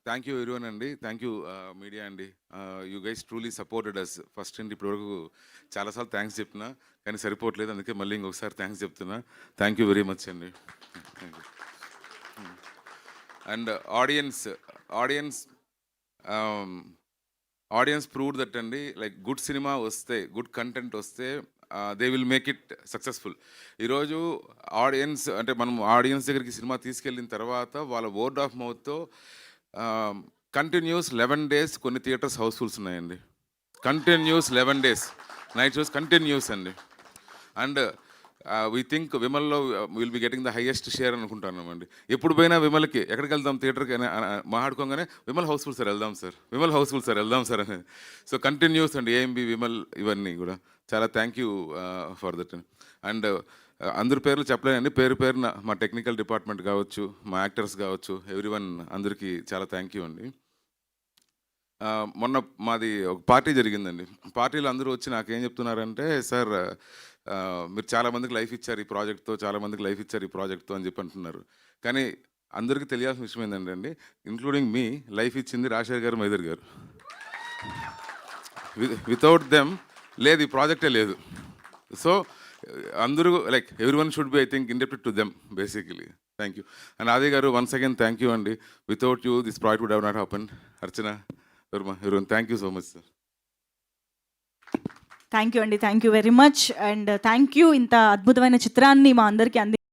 Thank you everyone అండి. Thank you media అండి. You guys truly supported us first అండి. ఇప్పటివరకు చాలాసార్లు థ్యాంక్స్ చెప్పినా కానీ సరిపోవట్లేదు. అందుకే మళ్ళీ ఇంకొకసారి థ్యాంక్స్ చెప్తున్నా. థ్యాంక్ యూ వెరీ మచ్ అండి. Thank you. And audience audience proved that అండి. లైక్ గుడ్ సినిమా వస్తే, గుడ్ కంటెంట్ వస్తే they will make it successful. ఈరోజు ఆడియన్స్ అంటే మనం ఆడియన్స్ దగ్గరికి సినిమా తీసుకెళ్ళిన తర్వాత వాళ్ళ వర్డ్ ఆఫ్ మౌత్తో కంటిన్యూస్ 11 days కొన్ని థియేటర్స్ హౌస్ఫుల్స్ ఉన్నాయండి. Continuous 11 days night shows continuous అండి. అండ్ వీ థింక్ విమల్లో will be getting the highest share అనుకుంటున్నామండి. ఎప్పుడు పోయినా విమల్కి ఎక్కడికి వెళ్దాం థియేటర్కి అని మాట్లాడుకోగానే విమల్ హౌస్ఫుల్ సార్ వెళ్దాం సార్, విమల్ హౌస్ఫుల్ సార్ వెళ్దాం సార్ అని. సో కంటిన్యూస్ అండి ఏఎంబి విమల్ ఇవన్నీ కూడా చాలా thank you for that. And అందరి పేర్లు చెప్పలేనండి, పేరు పేరున మా టెక్నికల్ డిపార్ట్మెంట్ కావచ్చు, మా యాక్టర్స్ కావచ్చు, ఎవ్రీవన్ అందరికీ చాలా థ్యాంక్ యూ అండి. మొన్న మాది ఒక పార్టీ జరిగిందండి. పార్టీలో అందరూ వచ్చి నాకేం చెప్తున్నారంటే, సార్ మీరు చాలామందికి లైఫ్ ఇచ్చారు ఈ ప్రాజెక్ట్తో, చాలామందికి లైఫ్ ఇచ్చారు ఈ ప్రాజెక్ట్తో అని చెప్పి అంటున్నారు. కానీ అందరికీ తెలియాల్సిన విషయం ఏంటంటే, ఇంక్లూడింగ్ మీ, లైఫ్ ఇచ్చింది రాజశేఖర్ గారు, మైదర్ గారు. వితౌట్ దెమ్ లేదు, ఈ ప్రాజెక్టే లేదు. సో అందరూ like everyone should be I think indebted to them basically. Thank you. And Aadi గారు వన్స్ అగైన్ థ్యాంక్ యూ అండి. Without you this project would have not happen. Archana, Varma, everyone thank you so much sir. Thank you అండి, thank you very much. And thank you ఇంత అద్భుతమైన చిత్రాన్ని మా అందరికీ